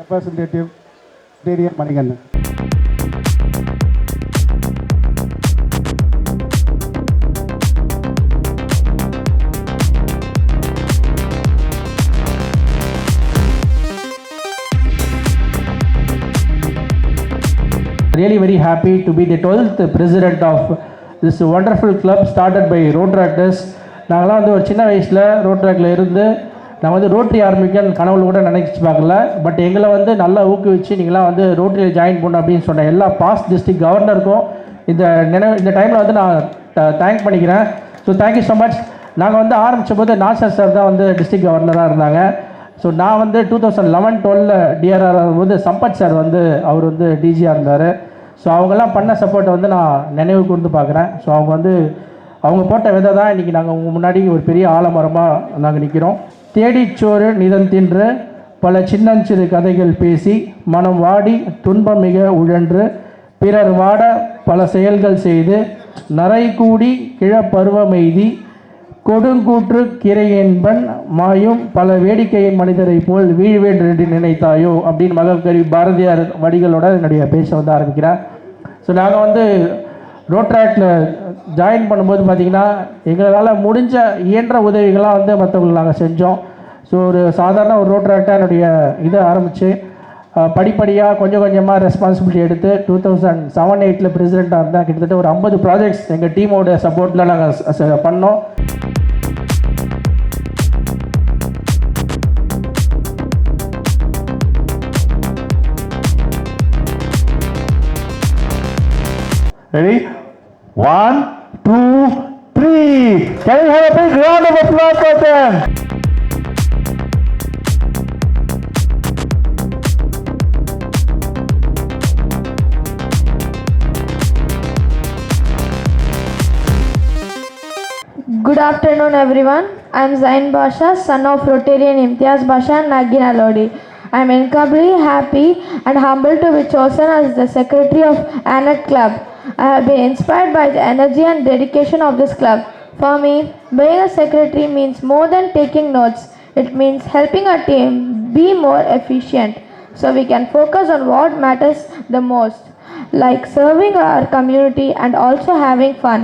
representative Deriya Manigannan. Really very happy to be the 12th president of this wonderful club started by Rotaractors. நாங்களாம் வந்து ஒரு சின்ன வயசில் ரோட்ராக்டில் இருந்து நான் வந்து ரோட்டரி ஆரம்பிக்கன்னு கனவுல கூட நினைச்சி பார்க்கல. பட் எங்களை வந்து நல்லா ஊக்குவிச்சு நீங்களாம் வந்து ரோட்டரியில் ஜாயின் பண்ணணும் அப்படின்னு சொன்ன எல்லா பாஸ்ட் டிஸ்ட்ரிக்ட் கவர்னருக்கும் இந்த டைமில் வந்து நான் தேங்க் பண்ணிக்கிறேன். So thank you so much. நாங்கள் வந்து ஆரம்பித்த போது நாசர் சார் தான் வந்து டிஸ்ட்ரிக்ட் கவர்னராக இருந்தாங்க. ஸோ நான் வந்து 2011-12 டிஆர்ஆர் ஆகும்போது சம்பத் சார் வந்து அவர் வந்து டிஜியாக இருந்தார். ஸோ அவங்கெல்லாம் பண்ண சப்போர்ட்டை வந்து நான் நினைவு கூர்ந்து பார்க்குறேன். ஸோ அவங்க போட்ட விதை தான் இன்றைக்கி நாங்கள் உங்கள் முன்னாடி ஒரு பெரிய ஆலமரமாக நாங்கள் நிற்கிறோம். தேடிச்சோறு நிதம் தின்று பல சின்னஞ்சிறு கதைகள் பேசி மனம் வாடி துன்பம் மிக உழன்று பிறர் வாட பல செயல்கள் செய்து நரை கூடி கிழப்பருவமெய்தி கொடுங்கூற்று கிரையென்பன் மாயும் பல வேடிக்கை மனிதரை போல் வீழ்வேன் என்று நினைத்தாயோ அப்படின்னு மகக்கவி பாரதியார் வடிகளோட என்னுடைய பேச வந்து ஆரம்பிக்கிறேன். ஸோ நாங்கள் வந்து ரோட்ராக்டில் ஜாயின் பண்ணும்போது பார்த்திங்கன்னா எங்களால் முடிஞ்ச இயன்ற உதவிகளாக வந்து மற்றவங்களுக்கு நாங்கள் செஞ்சோம். ஸோ ஒரு சாதாரண ஒரு ரோட்ராக்டாக என்னுடைய இதை ஆரம்பித்து படிப்படியாக கொஞ்சம் கொஞ்சமாக ரெஸ்பான்சிபிலிட்டி எடுத்து 2007-8 பிரசிடெண்ட்டாக இருந்தால் கிட்டத்தட்ட ஒரு 50 ப்ராஜெக்ட்ஸ் எங்கள் டீமோட சப்போர்ட்டில் நாங்கள் பண்ணோம். Ready? 1, 2, 3. Can you have a big round of applause for them? Good afternoon everyone. I am Zain Basha, son of Rotarian Imtiaz Basha and Nagina Lodi. I am incredibly happy and humbled to be chosen as the secretary of ANET Club. I have been inspired by the energy and dedication of this club. For me, being a secretary means more than taking notes. It means helping our team be more efficient so we can focus on what matters the most, like serving our community and also having fun.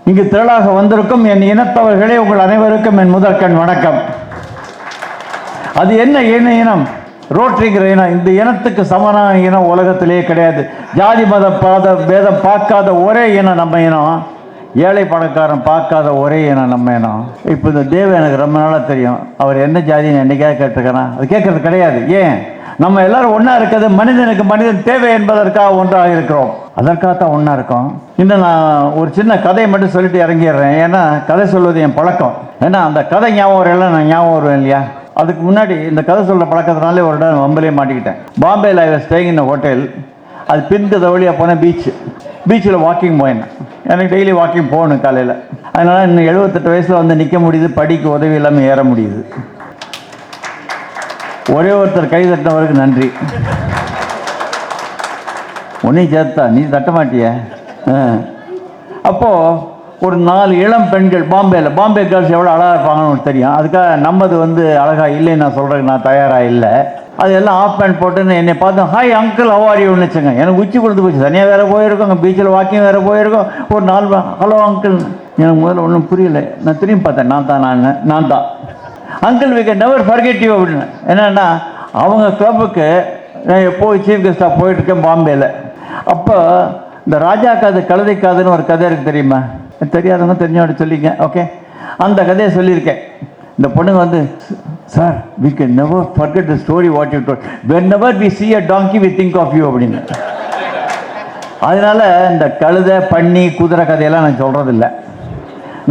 இங்கு திரளாக வந்திருக்கும் என் இனத்தவர்களே, உங்கள் அனைவருக்கும் என் முதற்கண் வணக்கம். அது என்ன இனம்? ரோட்டரிங்கிற இனம். இந்த இனத்துக்கு சமமான இனம் உலகத்திலே கிடையாது. ஜாதி மத பேதம் பார்க்காத ஒரே இனம் நம்ம இனம். ஏழை பணக்காரன் பார்க்காத ஒரே இனம் நம்ம இனம். இப்போ இந்த தேவ எனக்கு ரொம்ப நாளாக தெரியும். அவர் என்ன ஜாதின்னு என்னைக்காக கேட்டிருக்கிறேன்? அது கேட்கறது கிடையாது. ஏன்? நம்ம எல்லாரும் ஒன்றா இருக்கிறது மனிதனுக்கு மனிதன் தேவை என்பதற்காக ஒன்றாக இருக்கிறோம். அதற்காகத்தான் ஒன்றா இருக்கோம். இன்னும் நான் ஒரு சின்ன கதையை மட்டும் சொல்லிட்டு இறங்கிடுறேன். ஏன்னா கதை சொல்வது என் பழக்கம். ஏன்னா அந்த கதை ஞாபகம் வரையெல்லாம் நான் ஞாபகம் வருவேன் இல்லையா? அதுக்கு முன்னாடி இந்த கதை சொல்கிற பழக்கத்தினாலே ஒரு இடம் வம்பலே மாட்டிக்கிட்டேன். பாம்பேயில் I was staying in hotel. அது பின்கதை வழியாக போனேன். பீச்சில் வாக்கிங் போயினேன். எனக்கு டெய்லி வாக்கிங் போகணும் காலையில். அதனால் இன்னும் 78 வயசில் வந்து நிற்க முடியுது, படிக்க உதவி இல்லாமல் ஏற முடியுது. ஒரே ஒருத்தர் கை தட்டினவருக்கு நன்றி. உன்னையும் சேர்த்தா நீ தட்ட மாட்டிய. அப்போது ஒரு 4 இளம் பெண்கள் பாம்பே கேர்ள்ஸ் எவ்வளோ அழகாக இருப்பாங்கன்னு தெரியும். அதுக்காக நம்மது வந்து அழகாக இல்லைன்னு நான் சொல்கிறேன். நான் தயாராக இல்லை. அது எல்லாம் ஆஃப் பேண்ட் போட்டுன்னு என்னை பார்த்தோம். ஹாய் அங்கிள் ஹவ் ஆர் யூன்னு வச்சுங்க. எனக்கு உச்சி கொடுத்து போச்சு. தனியாக வேறு போயிருக்கோம், அங்கே பீச்சில் வாக்கிங் வேறு போயிருக்கோம். ஒரு 4 ஹலோ அங்கிள். எனக்கு முதல்ல ஒன்றும் புரியலை. நான் திரும்பி பார்த்தேன். நான் தான் uncle we can never forget you அப்படின்னு. என்னென்னா அவங்க கிளப்புக்கு நான் எப்போது சீஃப் கெஸ்ட்டாக போயிட்டுருக்கேன் பாம்பேயில். அப்போ இந்த ராஜா காது கழுதை காதுன்னு ஒரு கதை இருக்குது தெரியுமா? தெரியாதவங்க தெரிஞ்சவங்க சொல்லிங்க. ஓகே, அந்த கதையை சொல்லியிருக்கேன். இந்த பொண்ணுங்க வந்து, sir we can never forget the story what you told whenever we see a donkey we think of you அப்படின்னு. அதனால் இந்த கழுதை பன்னி குதிரை கதையெல்லாம் நான் சொல்கிறதில்ல.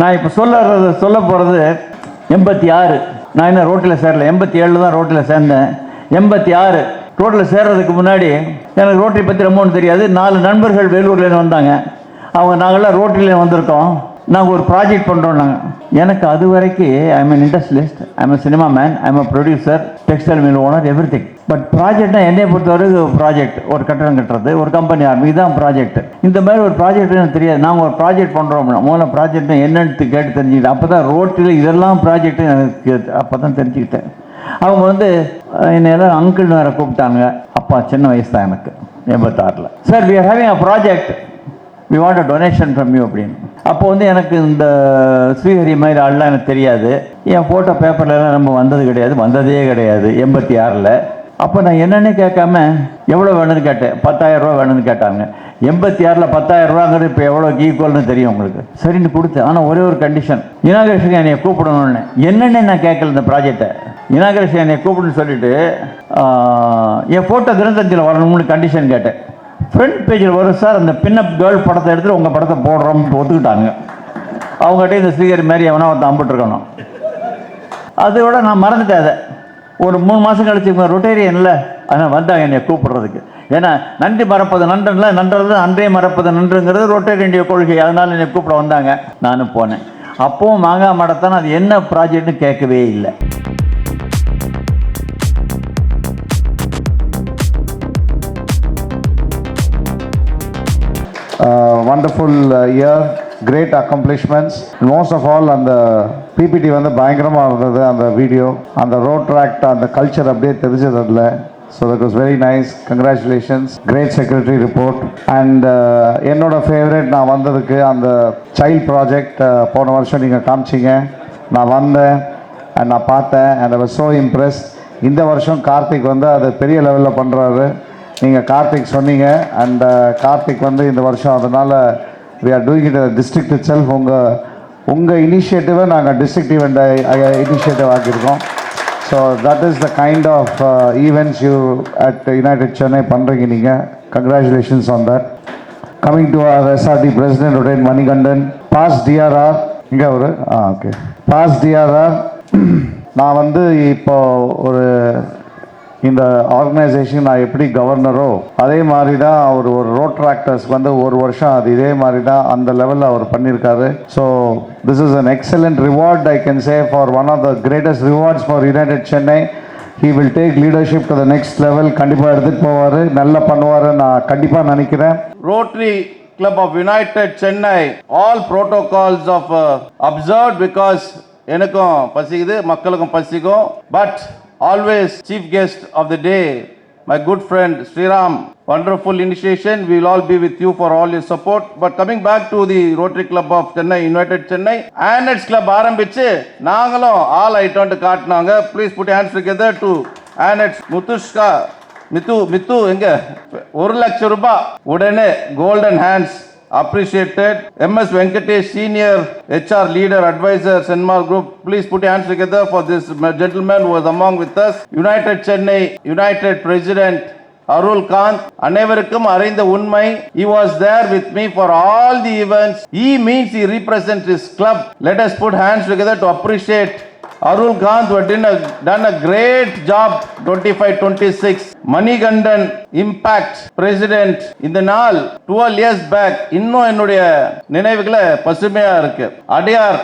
நான் இப்போ சொல்ல போகிறது 86. நான் இன்னும் ரோட்டில் சேரல. 87 தான் ரோட்டில் சேர்ந்தேன். 86 ரோட்டில் சேர்றதுக்கு முன்னாடி எனக்கு ரோட்டரி பற்றி ரொம்ப ஒன்றும் தெரியாது. 4 நண்பர்கள் வேலூர்லேருந்து வந்தாங்க. நாங்கள்லாம் ரோட்டிலேருந்து வந்திருக்கோம். நாங்கள் ஒரு ப்ராஜெக்ட் பண்ணுறோம். நாங்கள் எனக்கு அது வரைக்கும் I'm an industrialist, I'm a cinema man, I'm a producer, textile mill owner, everything. But ப்ராஜெக்ட்னா என்னை பொறுத்தவரைக்கும் ப்ராஜெக்ட் ஒரு கட்டடம் கட்டுறது, ஒரு கம்பெனி ஆரம்பி, இதுதான் ப்ராஜெக்ட். இந்த மாதிரி ஒரு ப்ராஜெக்ட் எனக்கு தெரியாது. நாங்கள் ஒரு ப்ராஜெக்ட் பண்ணுறோம், முதல்ல ப்ராஜெக்ட்னா என்னென்னு கேட்டு தெரிஞ்சுக்கிட்டேன். அப்போ தான் ரோட்டில் இதெல்லாம் ப்ராஜெக்ட்டு எனக்கு அப்போ தான் தெரிஞ்சுக்கிட்டேன். அவங்க வந்து என்னை எல்லாம் அங்கிள்னு வேறு கூப்பிட்டாங்க. அப்பா சின்ன வயசு தான் எனக்கு, 86. Sir we are having a project, we want a donation from you அப்படின்னு. அப்போ வந்து எனக்கு இந்த ஸ்ரீஹரி மாதிரி ஆள்லாம் எனக்கு தெரியாது. என் ஃபோட்டோ பேப்பர்லலாம் நம்ம வந்தது கிடையாது, வந்ததே கிடையாது 86. அப்போ நான் என்னென்னு கேட்காம எவ்வளோ வேணும்னு கேட்டேன். 10,000 ரூபா வேணும்னு கேட்டாங்க. 86 10,000 ரூபாங்கிறது இப்போ எவ்வளோ ஈக்குவல்னு தெரியும் உங்களுக்கு. சரின்னு கொடுத்தேன். ஆனால் ஒரே ஒரு கண்டிஷன், இனாகிரேஷன் என்னை கூப்பிடணும்னு. என்னென்னு நான் கேட்கல இந்த ப்ராஜெக்டை. இனாகிரேஷன் என்னை கூப்பிடுன்னு சொல்லிவிட்டு என் ஃபோட்டோ தினத்தஞ்சில் வரணும்னு கண்டிஷன் கேட்டேன். ஃப்ரண்ட் பேஜில் வரும் சார், அந்த பின்னப் கேர்ள் படத்தை எடுத்துகிட்டு உங்கள் படத்தை போடுறோம்னு ஒத்துக்கிட்டாங்க. அவங்ககிட்ட இந்த ஸ்ரீஹரி மாதிரி எவனா ஒருத்தன் அம்பிட்டுருக்கணும். அதோட நான் மறந்துட்டேன். அதை ஒரு 3 மாதம் கழிச்சு ரொட்டேரியனில் ஆனால் வந்தாங்க என்னை கூப்பிடுறதுக்கு. ஏன்னா நன்றி மறப்பது நன்றல்ல, நன்றது அன்றே மறப்பது நன்றுங்கிறது ரொட்டேரியனுடைய கொள்கை. அதனால் என்னை கூப்பிட வந்தாங்க, நானும் போனேன். அப்போவும் மாங்காய் மடத்தான் அது என்ன ப்ராஜெக்ட்னு கேட்கவே இல்லை. wonderful year, great accomplishments. Most of all அந்த பிபிடி வந்து பயங்கரமாக இருந்தது. அந்த வீடியோ, அந்த ரோட் ட்ராக்ட், அந்த கல்ச்சர் அப்படியே தெரிஞ்சது அதில். So that was very nice. Congratulations, great secretary report. And என்னோட ஃபேவரட் நான் வந்ததுக்கு அந்த சைல்ட் ப்ராஜெக்ட் போன வருஷம் நீங்கள் காமிச்சிங்க. நான் வந்தேன் அண்ட் நான் பார்த்தேன் and I was so impressed. இந்த வருஷம் கார்த்திக் வந்து அது பெரிய லெவலில் பண்ணுறாரு. நீங்கள் கார்த்திக் சொன்னீங்க அண்ட் கார்த்திக் வந்து இந்த வருஷம் அதனால் we are doing it at the district itself. உங்கள் இனிஷியேட்டிவை நாங்கள் டிஸ்ட்ரிக்ட் ஈவெண்ட் இனிஷியேட்டிவ் ஆக்கியிருக்கோம். So that is the kind of events you at United Chennai பண்ணுறீங்க நீங்கள். Congratulations on that. Coming to our SRT president ரொட்டேட் மணிகண்டன், பாஸ் டிஆர்ஆர் இங்கே ஒரு ஓகே பாஸ் டிஆர்ஆர். நான் வந்து இப்போ ஒரு இந்த ஆர்கனைசேஷன் நான் எப்படி கவர்னரோ அதே மாதிரி தான் அவர் ஒரு ரோட் டிராக்டர்ஸ்க்கு வந்து ஒரு வருஷம் அது இதே மாதிரி தான் அந்த லெவலில் அவர் பண்ணியிருக்காரு. So this is an excellent reward I can say for one of the greatest rewards for United Chennai. He will take leadership to the next level. கண்டிப்பாக எடுத்துகிட்டு போவார், நல்லா பண்ணுவார் நான் கண்டிப்பாக நினைக்கிறேன். Rotary Club of United Chennai, all protocols of observed because எனக்கும் பசிக்குது, மக்களுக்கும் பசிக்கும். But always chief guest of the day, my good friend Sriram, wonderful initiation. We will all be with you for all your support. But coming back to the Rotary Club of Chennai, United Chennai, Annex Club ஆரம்பிச்சு நாங்களும் all ஐட்டம்ட்டு காட்டினாங்க. Please put your hands together to Annex Mutushka. Mithu எங்க 1 லட்சம் ரூபாய் உடனே golden hands appreciated. MS Venkatesh, senior HR leader advisor, Senmar Group. Please put your hands together for this gentleman who was among with us. United Chennai United President Arul Kant, அனைவருக்கும் அறிந்த உண்மை. He was there with me for all the events. He means he represents his club. Let us put hands together to appreciate Arul Kant, who had done a great job 25-26. Manigandan Impact President. இந்த நாள் 12 years back இன்னும் என்னுடைய நினைவுகளை பசுமையா இருக்கு. Adyar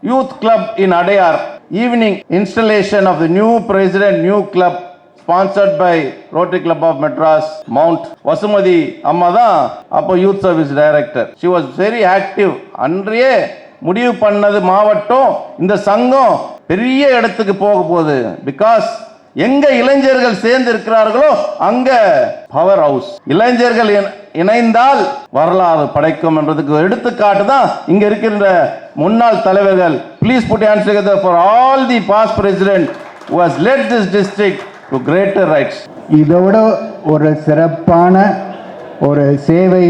Youth Club in Adyar evening installation of the new president, new club sponsored by Rotary Club of Madras, Mount. Vasumati அம்மா தான் அப்போ youth service director. She was very active. அன்றையே முடிவு பண்ணது மாவட்டம் இந்த சங்கம் பெரிய இடத்துக்கு போக போகுது. பிகாஸ் எங்க இளைஞர்கள் சேர்ந்து இருக்கிறார்களோ அங்க பவர் ஹவுஸ். இளைஞர்கள் இணைந்தால் வரலாறு படைக்கும் என்றதுக்கு எடுத்துக்காட்டு தான் இங்க இருக்கின்ற முன்னாள் தலைவர்கள். Please put your hands together for all the past president who has led this district to greater heights. இதோட ஒரு சிறப்பான ஒரு சேவை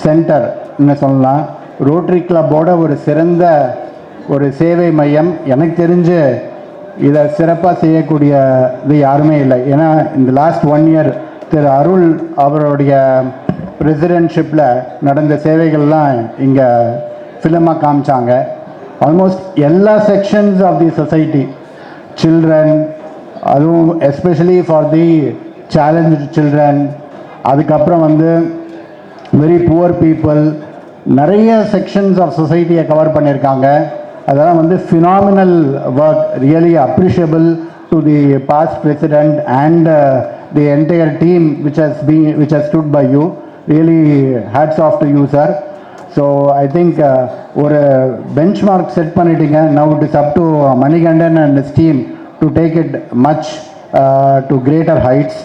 சென்டர் என்ன சொல்லலாம், ரோட்டரி கிளப்போட ஒரு சிறந்த ஒரு சேவை மையம். எனக்கு தெரிஞ்சு இதை சிறப்பாக செய்யக்கூடியது யாருமே இல்லை. ஏன்னா இந்த லாஸ்ட் 1 year திரு அருள் அவருடைய பிரசிடென்ட்ஷிப்பில் நடந்த சேவைகள்லாம் இங்கே ஃபிலிமாக காமிச்சாங்க. ஆல்மோஸ்ட் எல்லா sections of the society, children, அதுவும் especially for the challenge children, அதுக்கப்புறம் வந்து வெரி புவர் பீப்புள், நிறைய செக்ஷன்ஸ் ஆஃப் சொசைட்டியை கவர் பண்ணியிருக்காங்க. அதெல்லாம் வந்து phenomenal work, really appreciable to the past president and the entire team which has stood by you. Really hats off to you, sir. So I think ஒரு benchmark set பண்ணிட்டீங்க. Now it is up to Manikandan and his team to take it much to greater heights.